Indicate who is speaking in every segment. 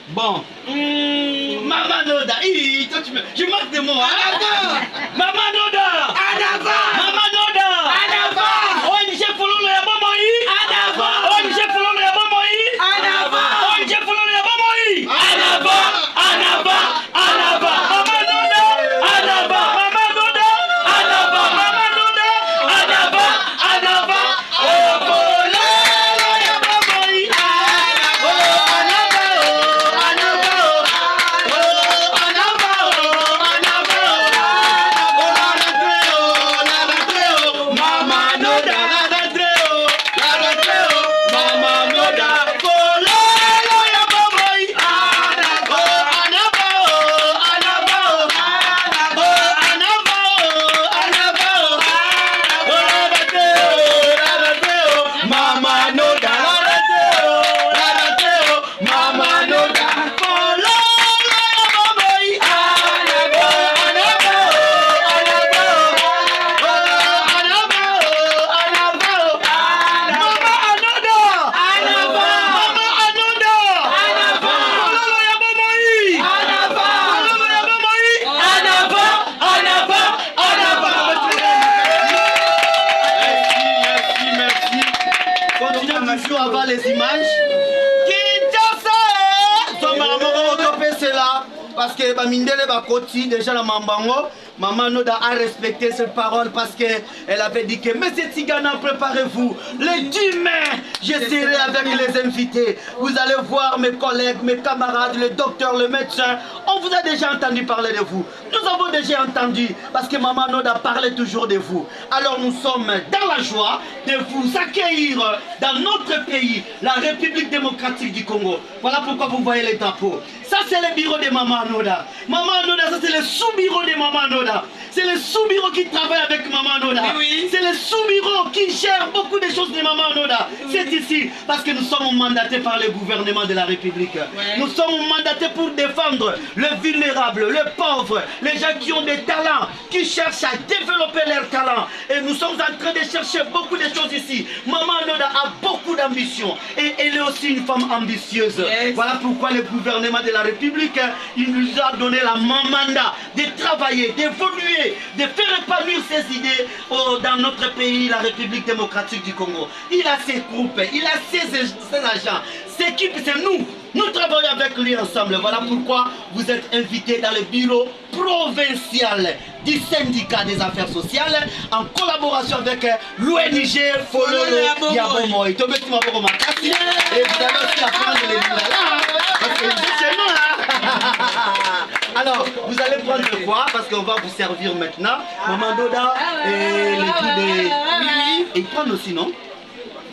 Speaker 1: Bon. Maman Noda. Toi, je manque de mots. Maman Noda. Maman Noda. ONG Fololo ya Bomoi. ONG Fololo ya Bomoi. ONG Fololo ya Bomoi. Anava. Maman Noda. Maman Noda. Maman Noda. Anava. Fololo ya Bomoi. Avant les images, parce que Bamindele Bakoti, déjà la Mambango, Maman Noda a respecté ses paroles parce qu'elle avait dit que Monsieur Tigana, préparez-vous. Le 10 mai, je serai avec les invités. Vous allez voir mes collègues, mes camarades, le docteur, le médecin. On vous a déjà entendu parler de vous. Nous avons déjà entendu parce que Maman Noda parlait toujours de vous. Alors nous sommes dans la joie de vous accueillir dans notre pays, la République démocratique du Congo. Voilà pourquoi vous voyez les drapeaux. Ça c'est le bureau de Maman Noda. Maman Noda, ça c'est le sous-bureau de Maman Noda. C'est le sous-bureau qui travaille avec Maman Noda. Oui. C'est le sous-bureau qui gère beaucoup de choses de Maman Noda. C'est ici parce que nous sommes mandatés par le gouvernement de la République. Ouais. Nous sommes mandatés pour défendre le vulnérable, le pauvre, les gens qui ont des talents, qui cherchent à développer leurs talents. Et nous sommes en train de chercher beaucoup de choses ici. Maman Noda a beaucoup d'ambition et elle est aussi une femme ambitieuse. Yes. Voilà pourquoi le gouvernement de la République, il nous a donné la mandat de travailler, d'évoluer, de faire épanouir ses idées dans notre pays, la République démocratique du Congo. Il a ses groupes, il a ses agents, ses équipes, c'est nous. Nous travaillons avec lui ensemble. Voilà pourquoi vous êtes invités dans le bureau provincial du syndicat des affaires sociales en collaboration avec l'ONG Fololo ya Bomoi. Et vous allez aussi apprendre les livres là. Parce que c'est nous là. Alors, vous allez prendre quoi? Parce qu'on va vous servir maintenant. Maman Noda et les jus des... Et ils prennent aussi, non?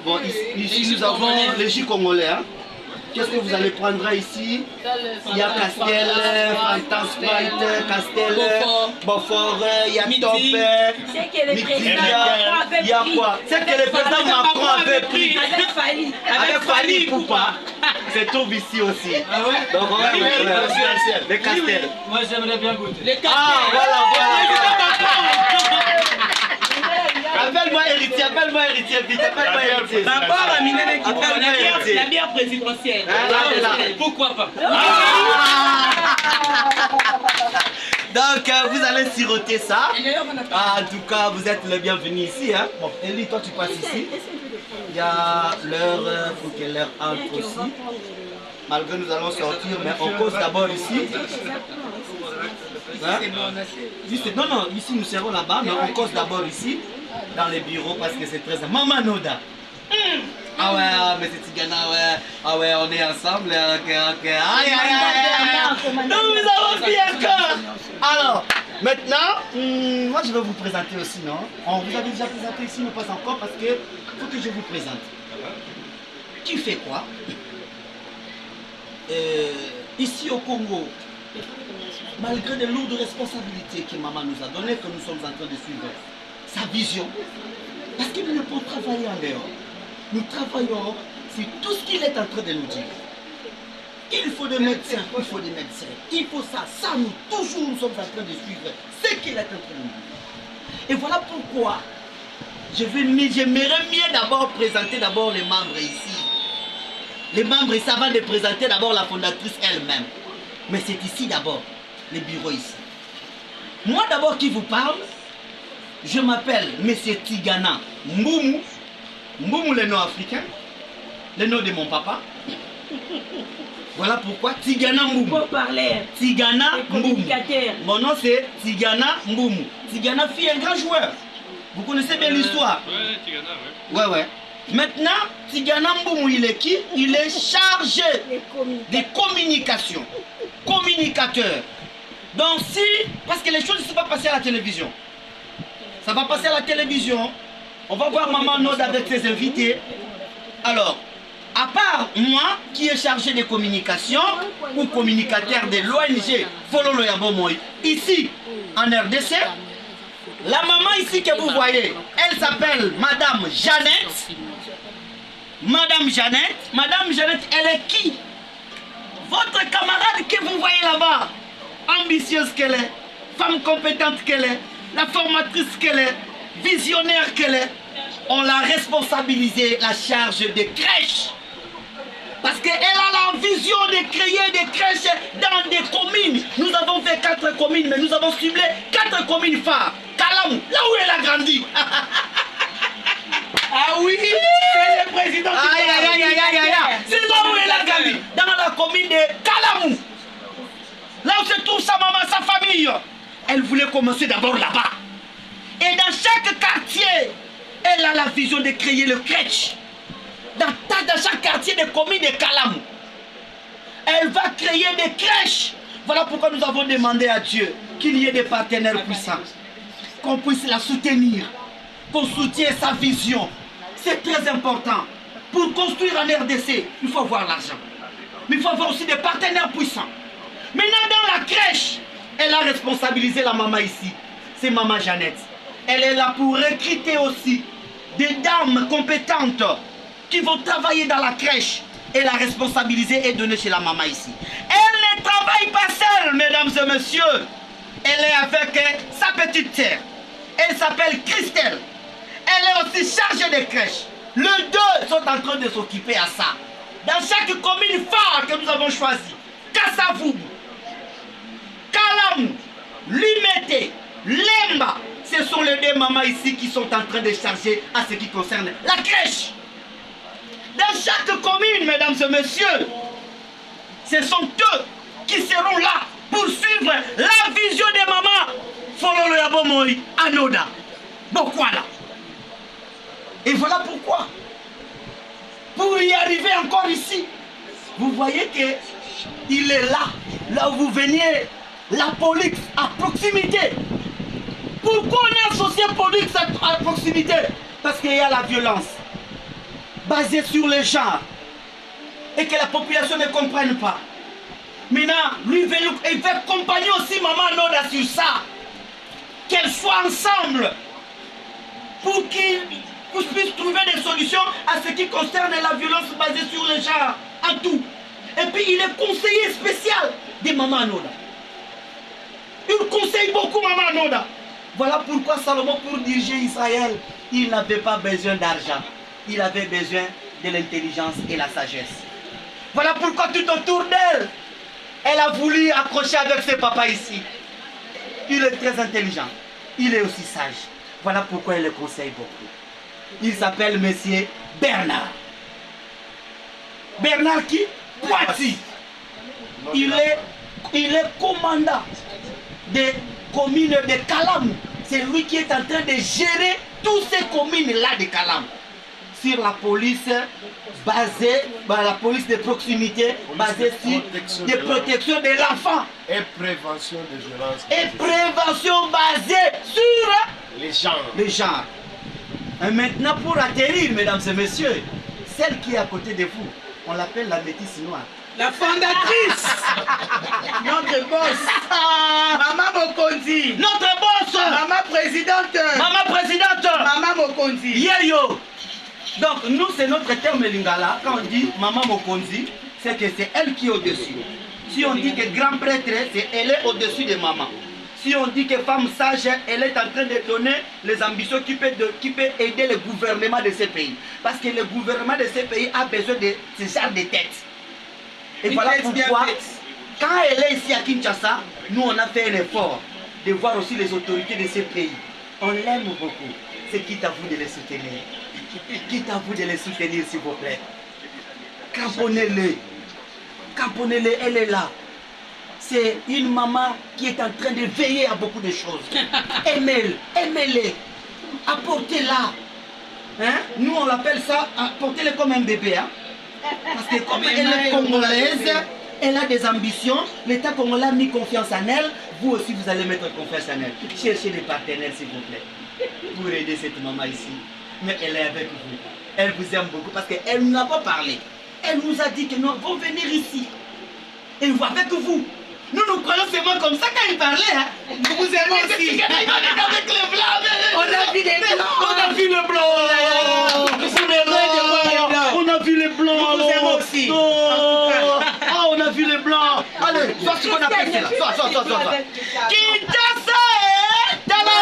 Speaker 1: Bon, ici nous avons les jus congolais. Hein? Qu'est-ce que vous allez prendre ici? Il y a Castel, Fantan Sprite, Castel, Beaufort, il y a Top, il y a quoi? C'est que le président Macron avait pris avec Fali Poupa. C'est tout ici aussi. Ah ouais? Donc on va les Castel.
Speaker 2: Moi j'aimerais bien goûter.
Speaker 1: Les Castel. Ah voilà. Appelle-moi héritier, vite, appelle-moi héritier.
Speaker 2: D'abord, la bière présidentielle. Pourquoi pas?
Speaker 1: Donc, vous allez siroter ça. En tout cas, vous êtes le bienvenu ici. Hein? Bon, Elie, toi, tu passes ici. Il y a l'heure, il faut que l'heure entre aussi. Malgré nous allons sortir, mais on cause d'abord ici. Hein? Non, ici nous serons là-bas, mais on cause d'abord ici. Dans les bureaux parce que c'est très... Maman Noda. Ah ouais, mais c'est Tigana, ouais. Ah ouais, on est ensemble. Ok. Aïe. Donc nous avons bien encore. Alors, maintenant, moi je vais vous présenter aussi, non? On vous avait déjà présenté ici, mais pas encore parce que faut que je vous présente. Qui fait quoi? Ici au Congo, malgré les lourdes responsabilités que maman nous a données, que nous sommes en train de suivre, sa vision, parce que nous ne pouvons travailler en dehors. Nous travaillons sur tout ce qu'il est en train de nous dire. Il faut des médecins, il faut ça, nous toujours sommes en train de suivre ce qu'il est en train de nous dire. Et voilà pourquoi j'aimerais mieux d'abord présenter d'abord les membres ici. les membres ici avant de présenter d'abord la fondatrice elle-même. Mais c'est ici d'abord, le bureau ici. Moi d'abord qui vous parle, je m'appelle Monsieur Tigana Mboumou. Mboumou le nom africain, le nom de mon papa. Voilà pourquoi Tigana Mboumou.
Speaker 3: Pour parler.
Speaker 1: Tigana Mboumou.
Speaker 3: Mon
Speaker 1: nom c'est Tigana Mboumou. Tigana fut un grand joueur. Vous connaissez bien l'histoire.
Speaker 2: Ouais, Tigana,
Speaker 1: ouais. Maintenant, Tigana Mboumou, il est qui? Il est chargé des communications. Communicateur. Donc si, parce que les choses ne sont pas passées à la télévision. Ça va passer à la télévision. On va voir Maman Nod avec ses invités. Alors, à part moi qui est chargé des communications ou communicateur de l'ONG Follow Loyabo Moi, ici en RDC, la maman ici que vous voyez, elle s'appelle Madame Jeannette. Madame Jeannette. Madame Jeannette, elle est qui? Votre camarade que vous voyez là-bas, ambitieuse qu'elle est, femme compétente qu'elle est, la formatrice qu'elle est, visionnaire qu'elle est, on l'a responsabilisé la charge des crèches. Parce qu'elle a la vision de créer des crèches dans des communes. Nous avons fait 4 communes, mais nous avons ciblé 4 communes phares. Kalamou, là où elle a grandi.
Speaker 3: Ah oui, c'est le président qui
Speaker 1: c'est là où elle a grandi. Dans la commune de Kalamou. Là où se trouve sa maman, sa famille. Elle voulait commencer d'abord là-bas. Et dans chaque quartier, elle a la vision de créer le crèche. Dans chaque quartier des communes de Kalamou. Elle va créer des crèches. Voilà pourquoi nous avons demandé à Dieu qu'il y ait des partenaires puissants. Qu'on puisse la soutenir. Qu'on soutienne sa vision. C'est très important. Pour construire en RDC, il faut avoir l'argent. Mais il faut avoir aussi des partenaires puissants. Maintenant, dans la crèche, elle a responsabilisé la maman ici. C'est maman Jeannette. Elle est là pour recruter aussi des dames compétentes qui vont travailler dans la crèche. Elle a responsabilisé et donné chez la maman ici. Elle ne travaille pas seule, mesdames et messieurs. Elle est avec sa petite sœur. Elle s'appelle Christelle. Elle est aussi chargée de crèche. Les deux sont en train de s'occuper à ça. Dans chaque commune phare que nous avons choisi, Kassavoubou, Kalamou, Limete, Lemba, ce sont les deux mamans ici qui sont en train de charger à ce qui concerne la crèche. Dans chaque commune, mesdames et messieurs, ce sont eux qui seront là pour suivre la vision des mamans. Follow Loyabo Moi, Anoda. Donc voilà. Et voilà pourquoi. Pour y arriver encore ici, vous voyez qu'il est là, là où vous veniez, la police à proximité. Pourquoi on est associé police à proximité? Parce qu'il y a la violence basée sur les genres et que la population ne comprenne pas. Maintenant, lui il veut accompagner aussi Maman Noda sur ça. Qu'elles soient ensemble pour qu'ils puissent trouver des solutions à ce qui concerne la violence basée sur les genres en tout. Et puis il est conseiller spécial de Maman Noda. Il conseille beaucoup Maman Noda. Voilà pourquoi Salomon, pour diriger Israël, il n'avait pas besoin d'argent. Il avait besoin de l'intelligence et la sagesse. Voilà pourquoi tout autour d'elle, elle a voulu accrocher avec ses papas ici. Il est très intelligent. Il est aussi sage. Voilà pourquoi elle le conseille beaucoup. Il s'appelle Monsieur Bernard. Bernard qui? Poiti. Il est commandant des communes de Kalamou. C'est lui qui est en train de gérer toutes ces communes-là de Kalamou. Sur la police basée, la police de proximité, basée sur des protections de l'enfant.
Speaker 4: Et prévention des violences.
Speaker 1: Et prévention basée sur
Speaker 4: les genres.
Speaker 1: Les genres. Et maintenant, pour atterrir, mesdames et messieurs, celle qui est à côté de vous, on l'appelle la métisse noire.
Speaker 3: La fondatrice. Notre boss. Maman Mokonzi.
Speaker 1: Notre boss.
Speaker 3: Maman présidente.
Speaker 1: Maman présidente.
Speaker 3: Maman Mokonzi.
Speaker 1: Yeyo. Donc nous, c'est notre terme lingala. Quand on dit Maman Mokonzi, c'est que c'est elle qui est au-dessus. Si on dit que grand prêtre, c'est elle est au-dessus de maman. Si on dit que femme sage, elle est en train de donner les ambitions qui peut aider le gouvernement de ces pays. Parce que le gouvernement de ces pays a besoin de ce genre de tête. Et voilà pourquoi, quand elle est ici à Kinshasa, nous on a fait un effort de voir aussi les autorités de ces pays. On l'aime beaucoup. C'est quitte à vous de les soutenir. Quitte à vous de les soutenir, s'il vous plaît. Camponnez-le. Camponnez-le, elle est là. C'est une maman qui est en train de veiller à beaucoup de choses. Aimez-le, aimez-le. Apportez-la. Hein? Nous, on l'appelle ça, apportez-le comme un bébé. Hein? Parce que comme elle est congolaise, elle a des ambitions. L'État congolais a mis confiance en elle. Vous aussi, vous allez mettre confiance en elle. Cherchez des partenaires, s'il vous plaît, pour aider cette maman ici. Mais elle est avec vous. Elle vous aime beaucoup parce qu'elle nous a pas parlé. Elle nous a dit que nous allons venir ici. Et nous avec vous. Nous croyons seulement comme ça quand il parlait. Hein.
Speaker 3: Nous vous aimons aussi.
Speaker 1: Avec les blancs.
Speaker 3: On a vu les blancs.
Speaker 1: On a vu les blancs. On a vu les blancs.
Speaker 3: Nous vous aimons aussi.
Speaker 1: Ah, on a vu les blancs. Allez, sois ce qu'on appelle cela. Sois. Kinshasa. Tala.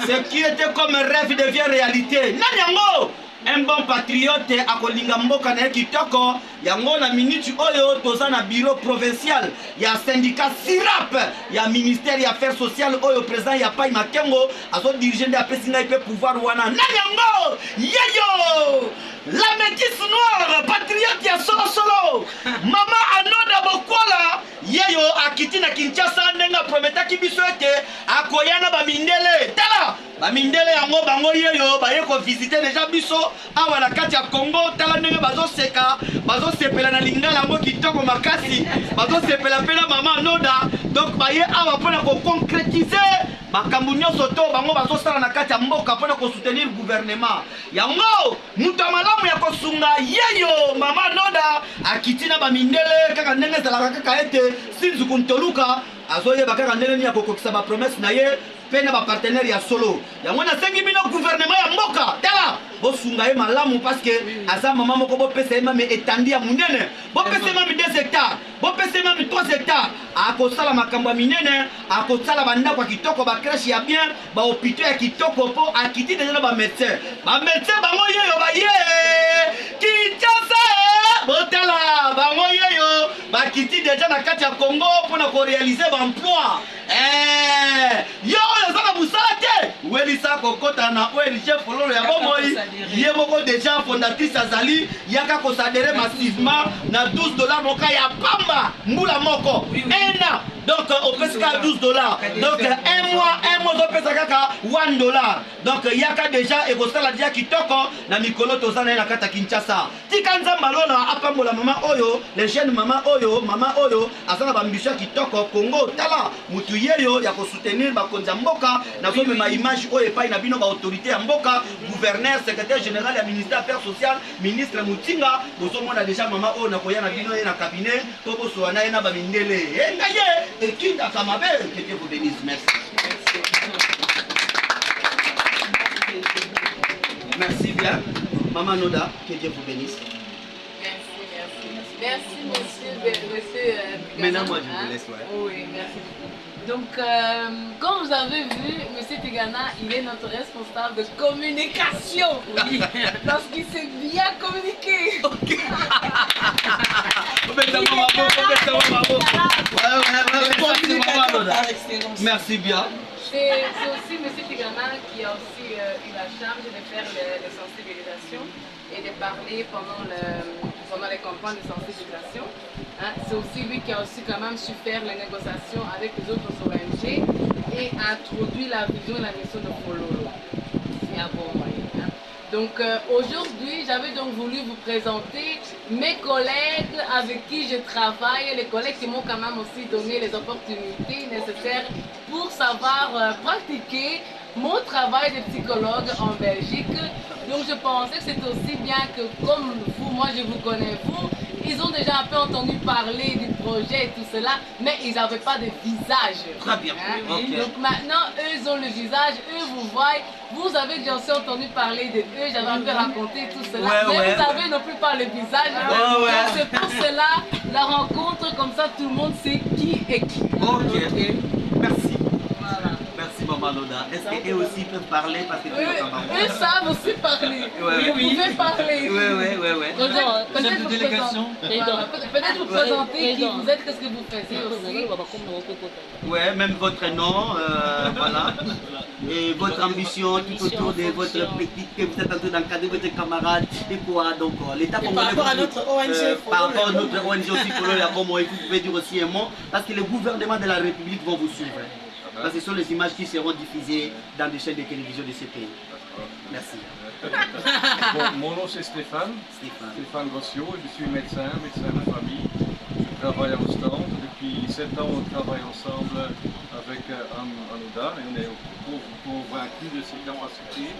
Speaker 1: Ce qui était comme un rêve devient réalité. Nanyango. Un bon patriote a kolinga mboka na kitoko yango na minute oyo toza na bureau provincial ya syndicat SIRAP ya ministère ya affaires sociales oyo président ya Pai Makengo azo diriger de apesinga ipe pouvoir wana nanyango yeyo la métisse noire patriote ya solo mama Anoda Bokola yeyo akiti na Kinshasa ndenga prometaki biso ete akoyana ba mindele tala ba mindele yango bango yeyo baye ko visiter déjà biso awa na kati ya Congo tala ndenge bazoseka bazosepela na lingala yango kitoko makasi bazosepela pe na mama Anoda donc baye awa mpona koconcrétiser makambo nyonso to bango bazosala na kati ya mboka mpona kosoutenir gouvernement yango mutu malamu ya kosunga yeyo mama Anoda akiti na bamindele kaka ndenge ezalaka kaka ete Sinzuku Ntoluka azoyeba kaka ndenge nini ya kokokisa bapromese na ye mpe na bapartenaire ya solo yango nasengi bino gouvernement ya mboka tala bosunga ye malamu parce que aza mama moko bopesa ye mame etandi ya munene bopesa ye mame 2 hectares bopesa ye mame 3 hectares akosala makambo ya minene akosala bandako ya kitoko bacrèche ya bien bahôpitaux ya kitoko mpo akiti deja na bamédecin bango yeyo baye Kinshasa botala bango yeyo bakiti deja na kati ya Congo mpona korealize baemploi yo oyo oza na mosala te welisa kokota na ONG fololo ya bomoi ye moko deja fondatrice azali yaka kosadere massivement na $12 moka ya pamba mbula moko ena donc opesaka $12 donc un mois ozopesa kaka $1 donc yaka deja ekosala dia kitoko na mikolo toza na ye na kati ya Kinshasa tika nzambe alona apambola mama oyo les jeunes mama oyo aza na bambition ya kitoko Congo tala mutu yeyo ya kosoutenir bakonzi ya mboka nazomema image oyo epai na bino baautorité ya mboka gouverneur secrétaire général ya ministère affaires sociales ministre Mutinga bozomona deja mama oyo nakoya na bino ye na cabinet to bosowa na ye na bamindele engaye ekindaka mabe que Dieu vous bénisse. Merci. Merci bien. Maman Noda, que Dieu vous bénisse.
Speaker 5: Merci, monsieur.
Speaker 1: Maintenant, moi, je vous laisse. Ouais.
Speaker 5: Oui, merci beaucoup. Donc, comme vous avez vu, monsieur Tigana, il est notre responsable de communication. Oui. Parce qu'il sait bien communiquer. Ok.
Speaker 1: Merci bien.
Speaker 5: C'est aussi monsieur Tigana qui a aussi eu la charge de faire les sensibilisations et de parler pendant les campagnes de sensibilisation. Hein, c'est aussi lui qui a aussi quand même su faire les négociations avec les autres ONG et introduit la vision et la mission de Fololo. C'est un bon moyen. Hein. Donc aujourd'hui, j'avais donc voulu vous présenter mes collègues avec qui je travaille, les collègues qui m'ont quand même aussi donné les opportunités nécessaires pour savoir pratiquer mon travail de psychologue en Belgique. Donc je pensais que c'est aussi bien que comme vous, moi je vous connais vous, ils ont déjà un peu entendu parler du projet et tout cela, mais ils n'avaient pas de visage.
Speaker 1: Très bien.
Speaker 5: Hein?
Speaker 1: Okay.
Speaker 5: Donc maintenant, eux ils ont le visage, eux vous voient, Vous avez bien sûr entendu parler de eux, j'avais un peu raconté tout cela, mais
Speaker 1: ouais.
Speaker 5: vous avez non plus pas le visage.
Speaker 1: Ouais.
Speaker 5: Donc c'est pour cela, la rencontre, comme ça tout le monde sait qui est qui.
Speaker 1: Ok. Merci.
Speaker 5: Voilà.
Speaker 1: Merci Maman Loda. Est-ce qu'eux aussi peuvent parler parce que tu es au Cameroun?
Speaker 5: Eux savent aussi parler.
Speaker 1: Ouais.
Speaker 5: Vous pouvez parler.
Speaker 1: Ouais.
Speaker 5: Peut-être vous
Speaker 2: délégation.
Speaker 5: Peut-être vous présenter qui vous êtes, qu'est-ce que vous faites aussi.
Speaker 1: Ouais, même votre nom, voilà. Et votre ambition tout autour de votre petite, que vous êtes en train d'encadrer votre camarade. Et quoi, donc l'État
Speaker 3: Et par rapport à notre ONG,
Speaker 1: par rapport à notre ONG aussi, Follow la Promo, et vous pouvez dire aussi un mot, parce que le gouvernement de la République vont vous suivre. Parce que ce sont les images qui seront diffusées dans des chaînes de télévision de ce pays. Merci.
Speaker 6: Bon, mon nom c'est Stéphane Gossio, je suis médecin de famille. Je travaille en stand. Depuis 7 ans, on travaille ensemble avec Anouda et on est convaincus de ses capacités.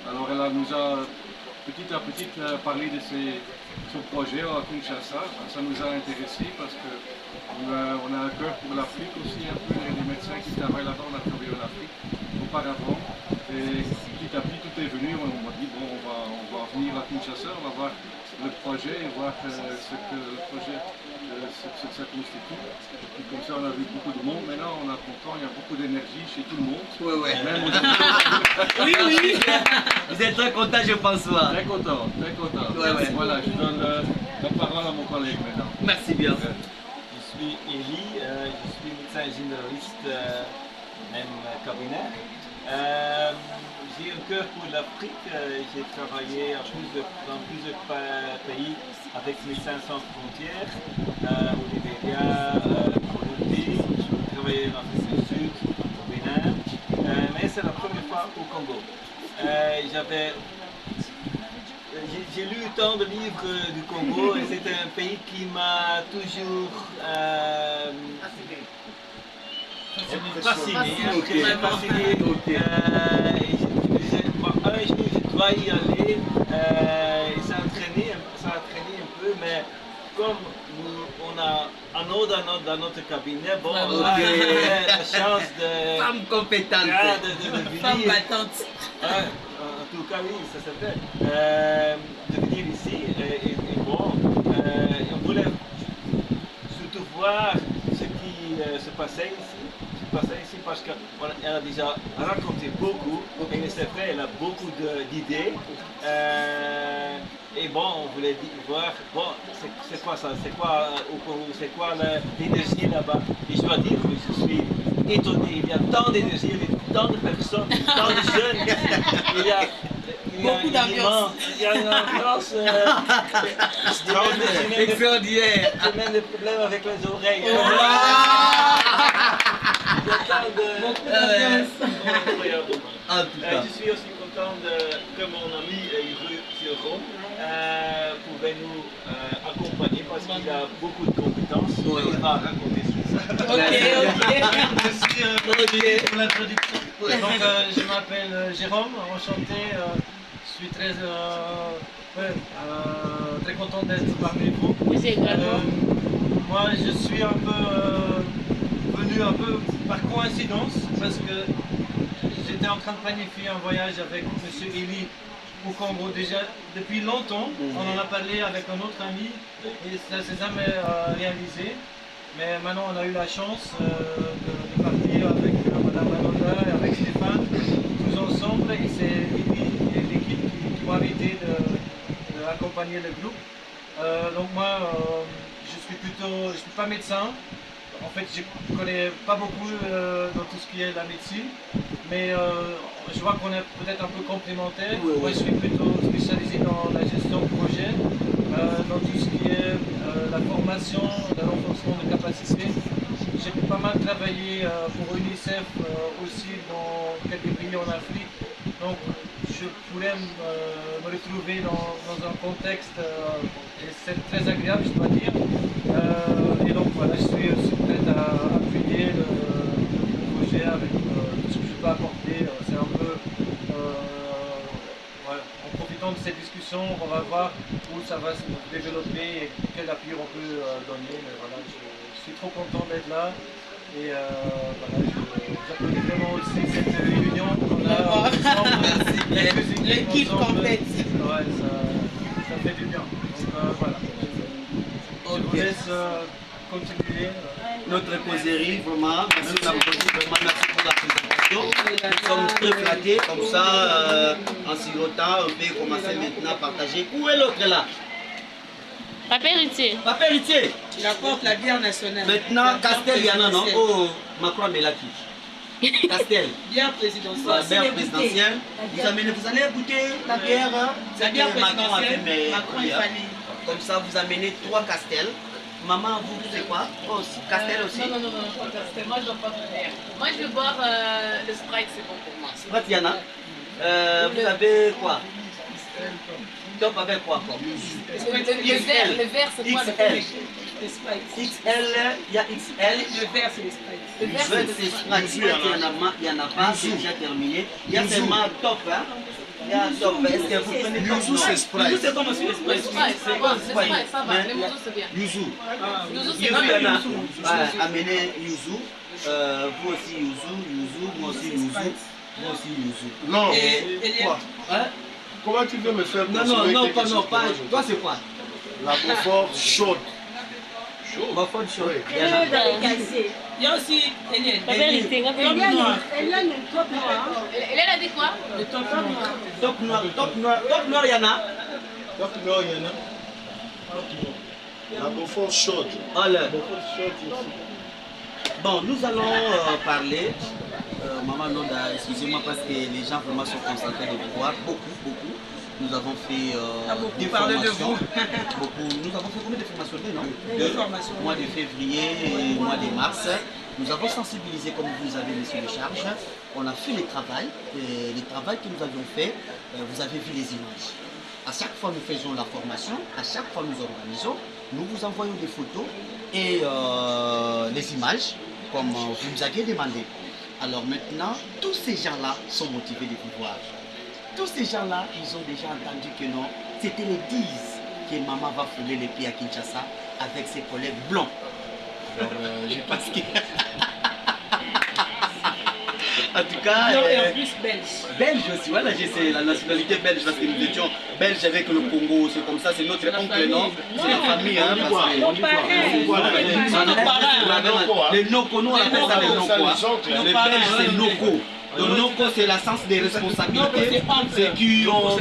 Speaker 6: Alors elle nous a petit à petit parlé de son projet à Kinshasa. Ça nous a intéressés parce que on a un cœur pour l'Afrique aussi, un peu les médecins qui travaillent là-bas, on a travaillé en Afrique auparavant. Et petit à petit, tout est venu, on m'a dit, bon, on va venir à Kinshasa, on va voir le projet et voir ce que le projet ça constitue. Et comme ça, on a vu beaucoup de monde. Maintenant, on est content, il y a beaucoup d'énergie chez tout le monde.
Speaker 1: Ouais.
Speaker 6: Même
Speaker 1: Oui. Vous êtes très content, je pense.
Speaker 6: Très content.
Speaker 1: Ouais.
Speaker 6: Voilà, je donne la parole à mon collègue maintenant.
Speaker 1: Merci bien.
Speaker 7: Je suis Elie, je suis médecin généraliste, même cabinet. J'ai un cœur pour l'Afrique, j'ai travaillé dans plusieurs pays avec Médecins sans frontières, au Libéria, Colombie, j'ai travaillé en Afrique du Sud, au Bénin, mais c'est la première fois au Congo. J'ai lu tant de livres du Congo et c'est un pays qui m'a toujours fasciné. Un jour je dois y aller, ça a entraîné un peu, mais comme on a un autre dans notre cabinet, bon, on a la chance de...
Speaker 1: Femme compétente.
Speaker 3: Femme battante.
Speaker 7: En tout cas, oui, ça s'appelle. De venir ici et bon, on voulait surtout voir ce qui se passait ici parce qu'elle a déjà raconté beaucoup et c'est vrai, elle a beaucoup d'idées. Et bon, on voulait voir, bon, c'est quoi ça, c'est quoi l'énergie là-bas. Et je dois dire que je suis étonné, il y a tant d'énergie, tant de personnes, tant de jeunes ici.
Speaker 3: Beaucoup d'ambiance.
Speaker 7: Il y a une ambiance
Speaker 1: extraordinaire.
Speaker 7: J'ai même des problèmes avec les oreilles.
Speaker 1: En tout cas.
Speaker 7: Je suis aussi content que mon ami Jérôme pouvait nous accompagner parce qu'il a beaucoup de compétences. Il va raconter sur ça.
Speaker 2: Merci pour l'introduction. Donc, je m'appelle Jérôme, enchanté. Je suis très content d'être parmi vous. Moi, je suis un peu venu un peu par coïncidence parce que j'étais en train de planifier un voyage avec M. Elie au Congo déjà depuis longtemps. On en a parlé avec un autre ami et ça ne s'est jamais réalisé. Mais maintenant, on a eu la chance de partir avec Mme Manola et avec Stéphane, tous ensemble. Et c'est Elie et l'équipe qui m'ont invité d'accompagner le groupe. Donc moi, je suis pas médecin. En fait, je ne connais pas beaucoup dans tout ce qui est la médecine, mais je vois qu'on est peut-être un peu complémentaires. Moi, je suis plutôt spécialisé dans la gestion de projet, dans tout ce qui est la formation, le renforcement de capacité. J'ai pas mal travaillé pour UNICEF aussi dans quelques pays en Afrique. Donc, je pourrais me retrouver dans un contexte, et c'est très agréable, je dois dire. Et donc voilà, je suis aussi prêt à appuyer le projet avec tout ce que je peux apporter. C'est un peu, en profitant de cette discussion, on va voir où ça va se développer et quel appui on peut donner. Mais voilà, je suis trop content d'être là. Et voilà, j'applaudis vraiment aussi cette réunion.
Speaker 3: Vraiment. L'équipe complète.
Speaker 2: Ouais, ça fait du bien. Donc voilà. Je vous laisse continuer.
Speaker 1: Notre causerie, vraiment, merci pour la présentation. Nous sommes très flattés, comme ça, en sirotant, on peut commencer maintenant à partager. Où est l'autre là?
Speaker 8: Papa héritier.
Speaker 1: Papa héritier.
Speaker 3: Il apporte la bière nationale.
Speaker 1: Maintenant, Castel, il y en a, non? Oh, Macron est là qui? Castel.
Speaker 3: Bière présidentielle.
Speaker 1: La bière présidentielle. Vous allez goûter la bière.
Speaker 3: La bière
Speaker 1: Macron a fait,
Speaker 3: présidentielle.
Speaker 1: mais
Speaker 3: Macron est fané.
Speaker 1: comme ça, vous amenez 3 Castel. Maman, vous, c'est quoi? Oh, Castel aussi?
Speaker 5: Non, pas Castel. Moi, je ne dois pas faire. Moi, je vais boire le Sprite, c'est bon pour moi.
Speaker 1: Sprite, il y en a. Vous avez quoi? Top avec quoi?
Speaker 5: Le vert, c'est quoi?
Speaker 1: XL.
Speaker 3: Le Sprite.
Speaker 1: XL, il y a XL.
Speaker 3: Le vert, c'est le Sprite.
Speaker 5: Le vert,
Speaker 1: C'est
Speaker 5: c'est le
Speaker 1: Sprite.
Speaker 5: Sprite.
Speaker 1: Il y en a pas, c'est déjà terminé. Il y a seulement top, hein? Il y a top. Est-ce que vous prenez top?
Speaker 4: Yuzu, c'est Sprite.
Speaker 3: Nous, c'est comme aussi le
Speaker 5: Le
Speaker 3: Sprite.
Speaker 5: Sprite, c'est bon, le Sprite, ça va. Les mouzous, c'est bien.
Speaker 4: Yuzu.
Speaker 5: Mouzous, c'est
Speaker 1: Yuzu, il y
Speaker 5: bien.
Speaker 1: en a. Amenez Yuzu. Vous aussi Yuzu. Moi aussi Yuzu. Moi aussi Yuzu.
Speaker 4: Non.
Speaker 3: Et
Speaker 4: Quoi?
Speaker 1: Hein?
Speaker 4: Comment tu veux me faire
Speaker 1: Non,
Speaker 4: consommer
Speaker 1: non,
Speaker 4: quelque
Speaker 1: pas,
Speaker 4: chose
Speaker 1: non,
Speaker 4: que
Speaker 1: pas.
Speaker 4: moi, je
Speaker 1: Toi,
Speaker 4: veux?
Speaker 1: c'est quoi?
Speaker 4: La Beaufort chaude.
Speaker 1: Ma faute chaude.
Speaker 4: Oui.
Speaker 1: Il y en a.
Speaker 3: il y a aussi Eliane.
Speaker 8: Papa héritier.
Speaker 3: Top noir.
Speaker 5: Elle a dit quoi?
Speaker 3: Le top noir.
Speaker 1: Top noir, top noir. Top noir, il y en a.
Speaker 4: Donc, non, il y en a. La Beaufort chaude.
Speaker 1: Alors,
Speaker 4: Beaufort chaude aussi.
Speaker 1: bon, nous allons parler. Maman Noda, excusez-moi parce que les gens vraiment sont concentrés de vous voir. Beaucoup. Nous avons fait
Speaker 3: beaucoup
Speaker 1: des
Speaker 3: parlé de
Speaker 1: formations.
Speaker 3: vous.
Speaker 1: Beaucoup. Nous avons fait combien de formations? Non?
Speaker 3: Deux formations.
Speaker 1: Mois de février et mois de mars. Nous avons sensibilisé, comme vous avez laissé les charges. On a fait le travail. Et le travail que nous avions fait, vous avez vu les images. À chaque fois nous faisons la formation, à chaque fois nous organisons, nous vous envoyons des photos et les images, comme vous nous aviez demandé. Alors maintenant, tous ces gens-là sont motivés de vous voir. Tous ces gens-là, ils ont déjà entendu que non, c'était les 10 que maman va fouler les pieds à Kinshasa avec ses collègues blancs. Alors, je pense que... En tout cas,
Speaker 3: Non, et en plus belge.
Speaker 1: belge aussi, voilà, j'ai la nationalité belge parce que nous étions belges avec le Congo, c'est comme ça, c'est notre oncle, non? C'est la famille, hein, parce que... Les Noko, nous on appelle ça les Noko. Les Belges, c'est Noko. Le Noko, c'est la sens des responsabilités. C'est qui ont...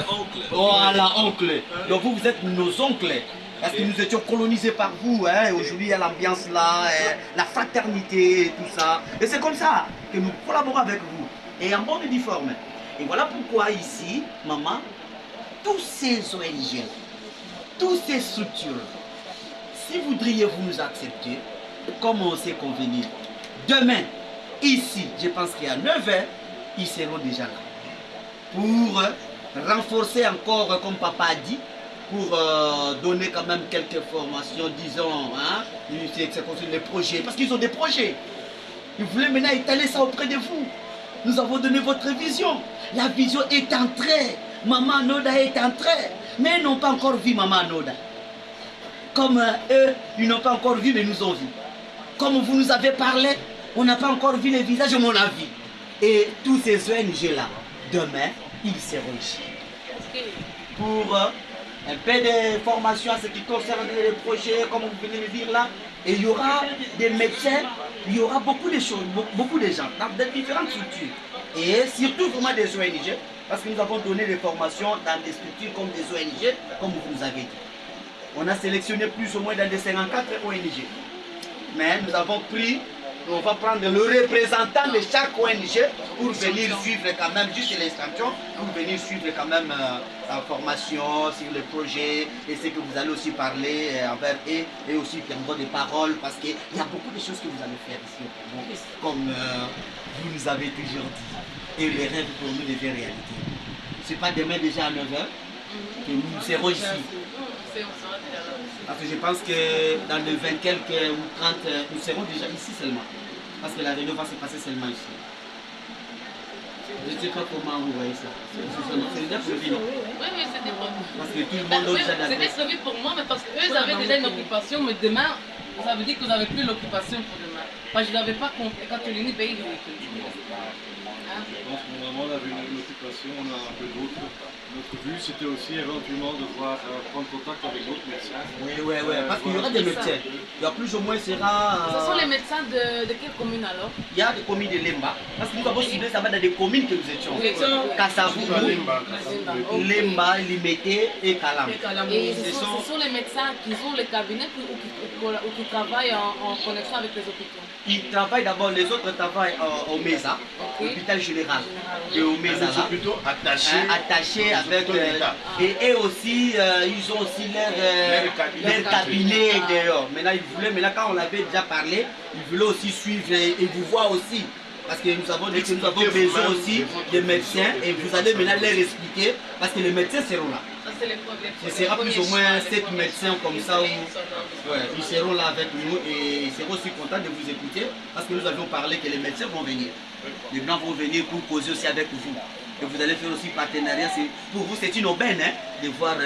Speaker 1: Voilà, oncle. Donc vous êtes nos oncles. Parce que nous étions colonisés par vous. Hein. Aujourd'hui, il y a l'ambiance là, la fraternité et tout ça. Et c'est comme ça que nous collaborons avec vous. Et en bonne et due forme. Et voilà pourquoi ici, maman, tous ces ONG, toutes ces structures, si vous voudriez vous nous accepter, comme on s'est convenu, demain, ici, je pense qu'à 9h, ils seront déjà là. Pour renforcer encore, comme papa a dit, pour donner quand même quelques formations, disons, hein, c'est construire les projets, parce qu'ils ont des projets. Ils voulaient maintenant étaler ça auprès de vous. Nous avons donné votre vision. La vision est entrée. Maman Noda est entrée. Mais ils n'ont pas encore vu Maman Noda. Comme eux, ils n'ont pas encore vu, mais nous ont vu. Comme vous nous avez parlé, on n'a pas encore vu les visages, mais on a vu. Et tous ces ONG-là, demain, ils seront ici. Pour un peu de formation à ce qui concerne les projets, comme vous venez de dire là. Et il y aura des médecins, il y aura beaucoup de choses, beaucoup de gens, dans de différentes structures. Et surtout vraiment des ONG, parce que nous avons donné des formations dans des structures comme des ONG, comme vous nous avez dit. On a sélectionné plus ou moins dans des 54 ONG. Mais nous avons pris, on va prendre le représentant de chaque ONG pour venir suivre quand même, juste l'instruction, pour venir suivre quand même la formation sur le projet et ce que vous allez aussi parler envers eux et aussi prendre des paroles parce qu'il y a beaucoup de choses que vous allez faire ici, comme vous nous avez toujours dit. Et les rêves pour nous deviennent réalité. C'est pas demain déjà à 9h que nous serons ici. Parce que je pense que dans le 20 quelques ou 30, nous serons déjà ici seulement. Parce que la réunion va se passer seulement ici. Je ne sais pas comment vous voyez ça. C'est déjà prévu, non?
Speaker 5: Oui, c'était prévu.
Speaker 1: Parce que tout le monde a déjà
Speaker 5: C'était prévu pour moi, mais parce qu'eux avaient déjà une occupation, mais demain, ça veut dire que vous n'avez plus l'occupation pour demain. Parce que je n'avais pas compris. Quand tu l'as dit, ben, il est
Speaker 6: en ce moment, on avait une occupation, on a un peu d'autres. Notre but, c'était aussi éventuellement de voir prendre contact avec d'autres médecins.
Speaker 1: Oui, parce qu'il y aura des médecins. Il y a plus ou moins, sera...
Speaker 5: Ce sont les médecins de quelle commune alors?
Speaker 1: Il y a des communes de Lemba, parce que nous avons ciblé ça va dans des communes que nous étions. Kassavubu, Lemba, Limete et Kalam.
Speaker 5: Et ce sont les médecins qui ont le cabinet ou qui travaillent en connexion avec les hôpitaux?
Speaker 1: Ils travaillent d'abord, les autres travaillent au MESA, hôpital général. Et au MESA là,
Speaker 4: plutôt
Speaker 1: attachés avec... et eux aussi, ils ont aussi leur cabinet dehors. Maintenant, ils voulaient, quand on avait déjà parlé, ils voulaient aussi suivre et vous voir aussi. Parce que nous avons dit que nous avons besoin aussi de médecins et vous allez maintenant leur expliquer parce que les médecins seront là. Ce sera plus ou moins 7 médecins comme ça où ils seront là avec nous et ils seront aussi contents de vous écouter parce que nous avions parlé que les médecins vont venir. Les blancs vont venir pour causer aussi avec vous. Et vous allez faire aussi partenariat. Pour vous, c'est une aubaine de voir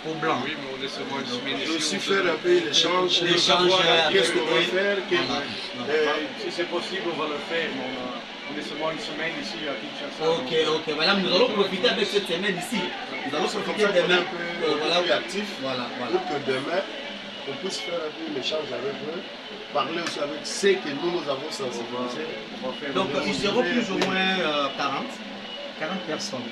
Speaker 1: aux blancs.
Speaker 6: Oui, mais on est seulement une semaine ici.
Speaker 4: Aussi faire un peu l'échange, qu'est-ce qu'on va faire.
Speaker 6: Si c'est possible, on va le faire. On est seulement une semaine ici à Kinshasa.
Speaker 1: Ok. Voilà, nous allons profiter avec cette semaine ici. Nous allons profiter demain.
Speaker 4: Voilà, actif. Pour que demain, on puisse faire un peu l'échange avec eux. Parler aussi avec ceux que nous avons sensibilisés.
Speaker 1: Donc, ils seront plus ou moins 40 personnes.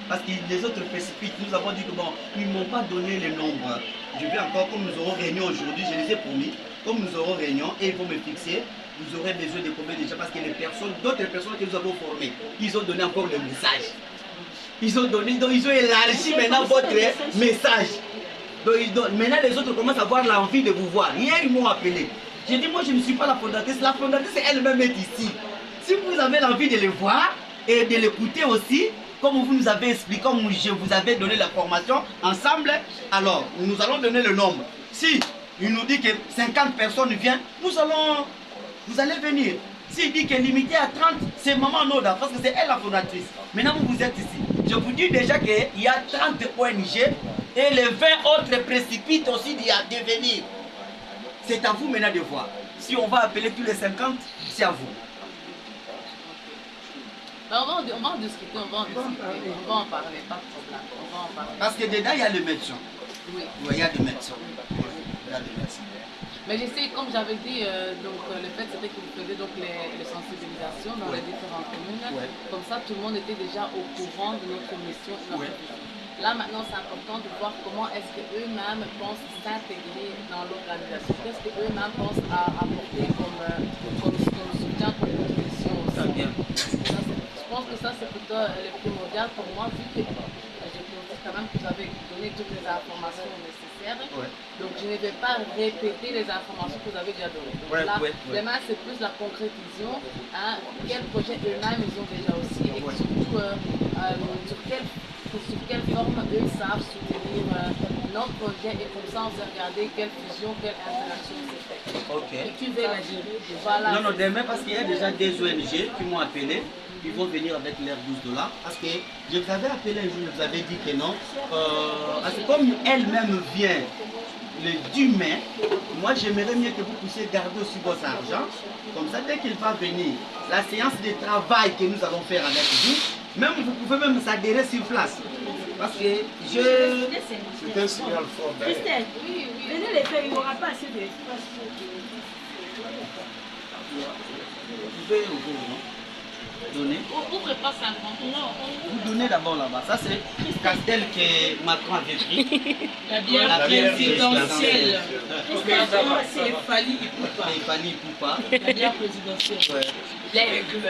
Speaker 1: Parce que les autres précipitent, nous avons dit que bon, ils ne m'ont pas donné le nombre. Je vais encore, comme nous aurons réunion aujourd'hui, je les ai promis, comme nous aurons réunion et ils vont me fixer, vous aurez besoin de combien déjà parce que les personnes, d'autres personnes que nous avons formées, ils ont donné encore le message. Ils ont donné, donc ils ont élargi maintenant votre message. Donc, maintenant les autres commencent à avoir l'envie de vous voir. Hier ils m'ont appelé. J'ai dit moi je ne suis pas la fondatrice elle-même est ici. Si vous avez l'envie de les voir et de l'écouter aussi, comme vous nous avez expliqué, comme je vous avais donné la formation ensemble, alors nous allons donner le nombre. Si il nous dit que 50 personnes viennent, vous allez venir. S'il dit qu'il est limité à 30, c'est Maman Noda, parce que c'est elle la fondatrice. Maintenant vous êtes ici. Je vous dis déjà qu'il y a 30 ONG et les 20 autres précipitent aussi de venir. C'est à vous maintenant de voir. Si on va appeler tous les 50, c'est à vous.
Speaker 5: Ben on va en discuter, on va en parler, pas de problème. On va en parler.
Speaker 1: Parce que dedans, il y a le médecin.
Speaker 5: Oui.
Speaker 1: Il y a des médecins. Il y a des médecins.
Speaker 5: Mais je sais, comme j'avais dit, le fait c'était que vous faisiez donc les sensibilisations dans les différentes communes. Comme ça, tout le monde était déjà au courant de notre mission. Là, maintenant, c'est important de voir comment est-ce qu'eux-mêmes pensent s'intégrer dans l'organisation. Qu'est-ce qu'eux-mêmes pensent à apporter comme soutien, comme contribution aussi. Je pense que ça, c'est plutôt le primordial pour moi, vu que je pense quand même que vous avez donné toutes les informations nécessaires. Donc, je ne vais pas répéter les informations que vous avez déjà données. Donc, là, demain, c'est plus la concrétisation. Hein, quel projet eux-mêmes ils ont déjà aussi et surtout sur quelle forme eux savent soutenir notre projet et comme ça on s'est regardé quelle fusion, quelle interaction s'est faite. Et qui veut la gérer. Voilà.
Speaker 1: Non, demain parce qu'il y a déjà des ONG qui m'ont appelé, ils vont venir avec leurs $12. Parce que je vous avais appelé un jour, je vous avais dit que non. Parce que comme elle-même vient le 10 mai, moi j'aimerais mieux que vous puissiez garder aussi votre argent. Comme ça, dès qu'il va venir, la séance de travail que nous allons faire avec vous, même vous pouvez même s'adhérer sur place. Parce que
Speaker 4: c'est un signal fort.
Speaker 9: Christelle, venez les faire, il n'y aura pas assez d'espace.
Speaker 1: Vous pouvez donner.
Speaker 8: Ouvrez pas 50. Non.
Speaker 1: Vous donnez d'abord là-bas. Ça c'est Castel que Macron avait pris.
Speaker 3: La bière présidentielle. C'est Fali Ipupa.
Speaker 1: Fali Ipupa.
Speaker 3: La bière présidentielle.
Speaker 5: L'aigle.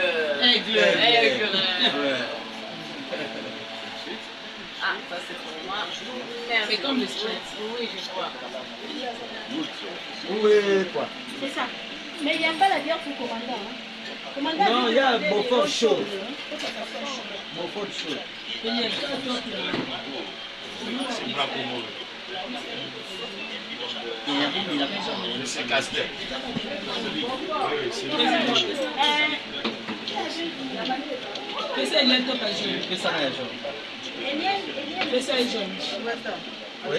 Speaker 5: Ah, ça c'est pour moi.
Speaker 3: C'est comme le stress.
Speaker 5: Oui, je vois.
Speaker 1: Oui, quoi?
Speaker 9: C'est ça. Mais il n'y a pas la bière pour commandant.
Speaker 1: Non, il y a Beaufort chaud. Beaufort chaud.
Speaker 4: C'est blanc pour moi. C'est Castel. Oui, c'est
Speaker 3: Pesa est lento pas jaune.
Speaker 1: Pesa est jaune.
Speaker 3: Pesa est jaune.
Speaker 1: Oui,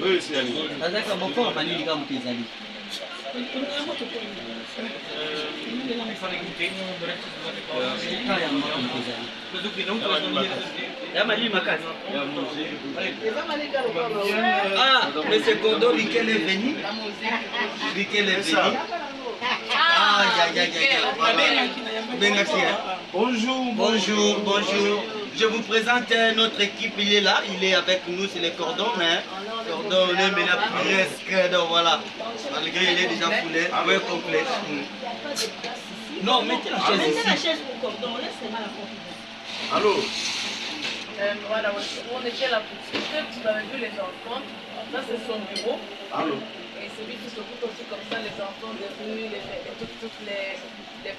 Speaker 4: oui, c'est Annie.
Speaker 1: D'accord, Beaufort, Mani, il va me pésaler.
Speaker 2: Van ik meteen een berichtje wat ik al dat ook in auto was nog
Speaker 1: Ah, monsieur Gordon, Michael est venu. Michael est venu. Ah, bonjour, bonjour, bonjour. Je vous présente notre équipe, il est là, il est avec nous, c'est les cordons, mais cordon, on est maintenant presque, donc voilà. Malgré il est déjà foulé, ouais, complet. Non, mettez la chaise
Speaker 9: Mettez la
Speaker 1: ici.
Speaker 9: chaise pour cordon, laissez-moi la porte.
Speaker 4: Allô?
Speaker 5: Voilà, on était là pour discuter, vous avez vu les enfants. Ça, c'est son bureau.
Speaker 4: Allô?
Speaker 5: Et c'est lui qui s'occupe aussi comme ça, les enfants de rue, tous les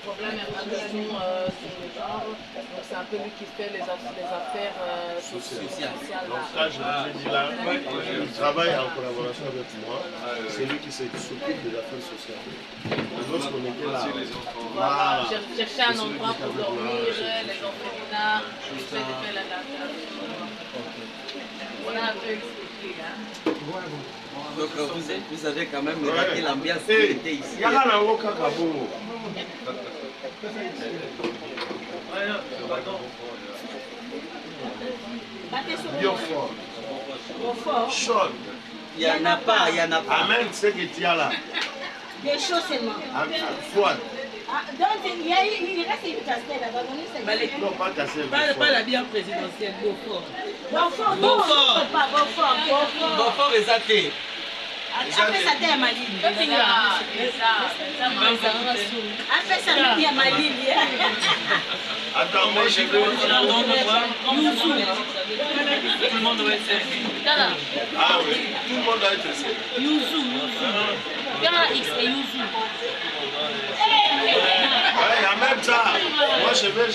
Speaker 5: problèmes un peu sur le genre. Donc c'est un peu lui qui fait les affaires sociales.
Speaker 4: Donc là, je vous ai dit là, il travaille en collaboration avec moi. C'est lui qui s'occupe des affaires sociales. Et lorsqu'on était là,
Speaker 5: Voilà, chercher un endroit pour dormir, les orphelinats, essayer de faire la on a un peu expliqué. Hein.
Speaker 1: Donc vous avez quand même remarqué l'ambiance qui était ici.
Speaker 9: Battez sur
Speaker 4: Bien fort.
Speaker 9: au fort.
Speaker 4: Chaud.
Speaker 1: Il n'y en a pas, il n'y en a pas.
Speaker 4: Amène ce que tu as là.
Speaker 9: Des choses seulement.
Speaker 4: Froide.
Speaker 9: Ah, donc il reste une casquette là-bas.
Speaker 4: Non, pas casser.
Speaker 3: Pas la bière présidentielle, Beaufort.
Speaker 9: Beaufort,
Speaker 1: Beaufort.
Speaker 9: pas Beaufort, Beaufort.
Speaker 1: Beaufort est athée.
Speaker 9: Après ça, t'es à Mali. Après ça, t'es à Mali.
Speaker 4: Attends, moi je veux.
Speaker 2: Tout le monde doit être servi.
Speaker 4: Ah oui, tout le monde doit être servi.
Speaker 8: Yuzu. Gana X et Yuzu.
Speaker 4: Ouais, en même temps, moi je vais.